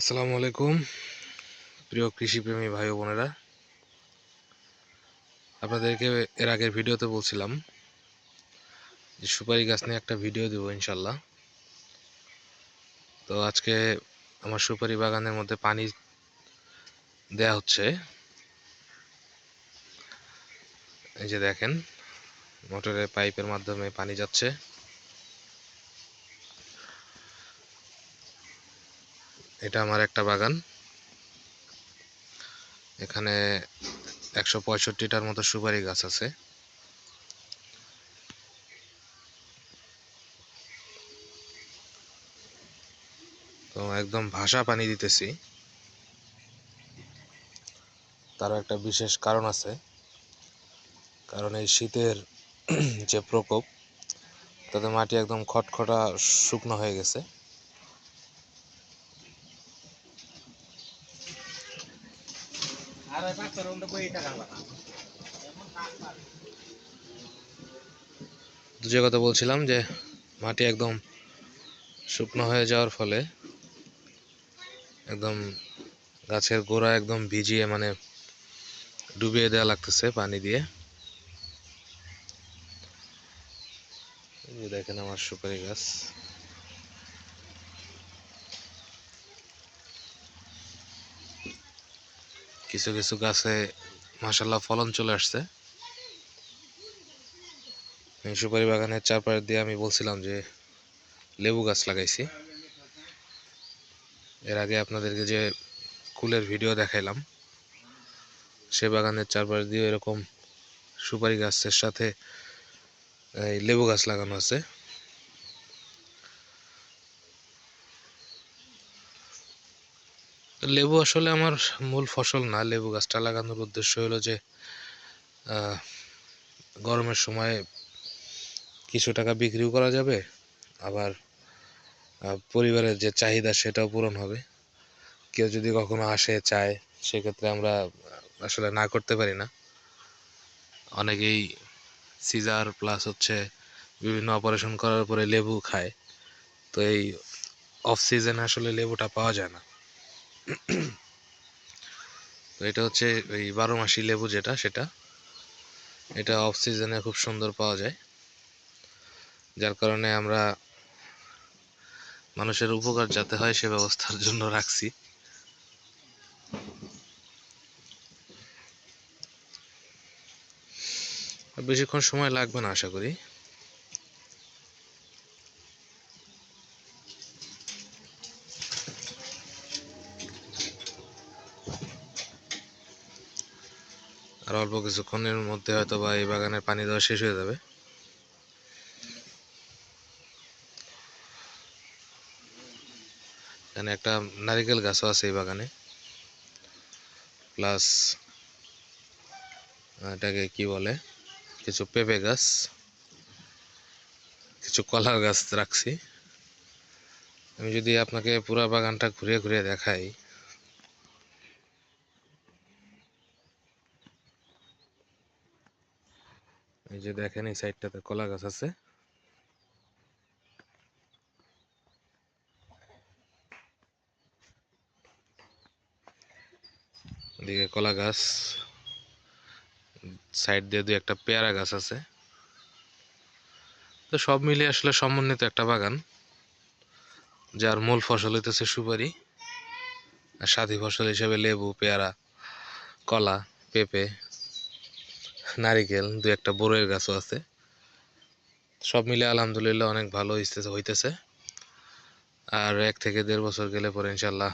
আসসালামু আলাইকুম প্রিয় কৃষিপ্রেমী ভাই ও বোনেরা, আপনাদেরকে এর আগের ভিডিওতে বলছিলাম যে সুপারি গাছ নিয়ে একটা ভিডিও দেবো ইনশাল্লাহ। তো আজকে আমার সুপারি বাগানের মধ্যে পানি দেয়া হচ্ছে। এই যে দেখেন, মোটরের পাইপের মাধ্যমে পানি যাচ্ছে। এটা আমার একটা বাগান, এখানে 165টার মতো সুপারি গাছ আছে। তো একদম ভাসা পানি দিতেছি, তারও একটা বিশেষ কারণ আছে। কারণ এই শীতের যে প্রকোপ, তাতে মাটি একদম খটখটা শুকনো হয়ে গেছে। যে কথা বলছিলাম যে মাটি একদম শুকনো হয়ে যাওয়ার ফলে একদম গাছের গোড়া একদম ভিজিয়ে, মানে ডুবিয়ে দেওয়া লাগতেছে পানি দিয়ে। দেখেন আমার সুপারি গাছ, কিছু কিছু গাছে মাশাআল্লাহ ফলন চলে আসছে। এই সুপারি বাগানের চারপাশ দিয়ে আমি বলছিলাম যে লেবু গাছ লাগাইছি। এর আগে আপনাদেরকে যে কুলের ভিডিও দেখাইলাম, সে বাগানের চারপাশ দিয়ে এরকম সুপারি গাছের সাথে এই লেবু গাছ লাগানো আছে। লেবু আসলে আমার মূল ফসল না। লেবু গাছটা লাগানোর উদ্দেশ্য হলো যে গরমের সময় কিছু টাকা বিক্রিও করা যাবে, আবার পরিবারের যে চাহিদা সেটাও পূরণ হবে। কেউ যদি কখনো আসে চায়, সেক্ষেত্রে আমরা আসলে না করতে পারি না। অনেকেই সিজার প্লাস হচ্ছে বিভিন্ন অপারেশন করার পরে লেবু খায়। তো এই অফ সিজনে আসলে লেবুটা পাওয়া যায় না। তো এটা হচ্ছে ওই 12 মাসি লেবু যেটা, সেটা এটা অফ সিজনে খুব সুন্দর পাওয়া যায়, যার কারণে আমরা মানুষের উপকার যাতে হয় সে ব্যবস্থার জন্য রাখছি। বেশিক্ষণ সময় লাগবে না আশা করি। আর অল্প কিছুক্ষণের মধ্যে হয়তো বা এই বাগানের পানি দেওয়া শেষ হয়ে যাবে। এখানে একটা নারিকেল গাছও আছে এই বাগানে, প্লাস এটাকে কি বলে, কিছু পেঁপে গাছ, কিছু কলার গাছ রাখছি। আমি যদি আপনাকে পুরো বাগানটা ঘুরে ঘুরে দেখাই, এই যে দেখেন এই সাইডটাতে কলা গাছ আছে, এদিকে কলা গাছ, সাইড দিয়ে দুই একটা পেয়ারা গাছ আছে। তো সব মিলিয়ে আসলে সমন্বিত একটা বাগান, যার মূল ফসল হইতেছে সুপারি, আর সাথী ফসল হিসেবে লেবু, পেয়ারা, কলা, পেঁপে, নারিকেল, দুই একটা বড়ইয়ের গাছও আছে। সব মিলে আলহামদুলিল্লাহ অনেক ভালো হইতেছে। আর 1 থেকে 1.5 বছর গেলে পরে ইনশাল্লাহ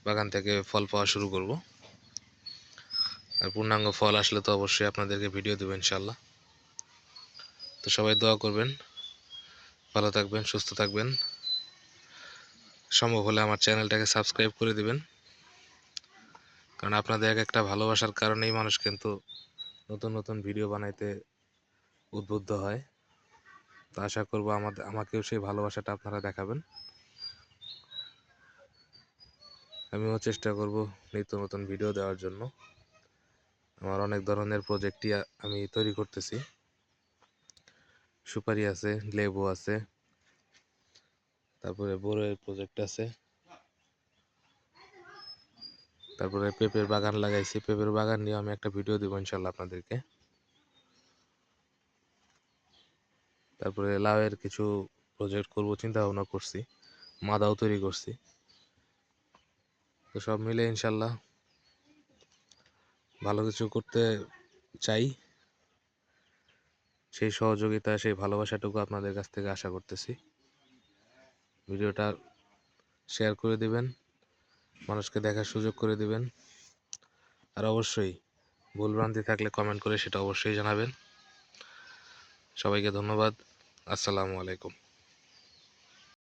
বাগান থেকে ফল পাওয়া শুরু করব। আর পূর্ণাঙ্গ ফল আসলে তো অবশ্যই আপনাদেরকে ভিডিও দেবো ইনশাল্লাহ। তো সবাই দোয়া করবেন, ভালো থাকবেন, সুস্থ থাকবেন। সম্ভব হলে আমার চ্যানেলটাকে সাবস্ক্রাইব করে দিবেন, কারণ আপনাদের এক একটা ভালোবাসার কারণেই মানুষ কিন্তু নতুন নতুন ভিডিও বানাইতে উদ্বুদ্ধ হয়। তো আশা করব আমাকেও সেই ভালোবাসাটা আপনারা দেখাবেন। আমিও চেষ্টা করব নিত্য নতুন ভিডিও দেওয়ার জন্য। আমার অনেক ধরনের প্রজেক্টই আমি তৈরি করতেছি। সুপারি আছে, লেবু আছে, তারপরে বড়ইয়ের প্রজেক্ট আছে, তারপরে পেঁপের বাগান লাগাইছি, পেঁপের বাগান নিয়ে আমি একটা ভিডিও দিব ইনশাল্লাহ আপনাদেরকে। তারপরে লাউয়ের কিছু প্রজেক্ট করব চিন্তা ভাবনা করছি, মাদাও তৈরি করছি। তো সব মিলে ইনশাল্লাহ ভালো কিছু করতে চাই, সেই সহযোগিতা সেই ভালোবাসাটুকু আপনাদের কাছ থেকে আশা করতেছি। ভিডিওটা শেয়ার করে দিবেন, মানুষকে দেখার সুযোগ করে দিবেন, আর অবশ্যই ভুলভ্রান্তি থাকলে কমেন্ট করে সেটা অবশ্যই জানাবেন। সবাইকে ধন্যবাদ। আসসালামু আলাইকুম।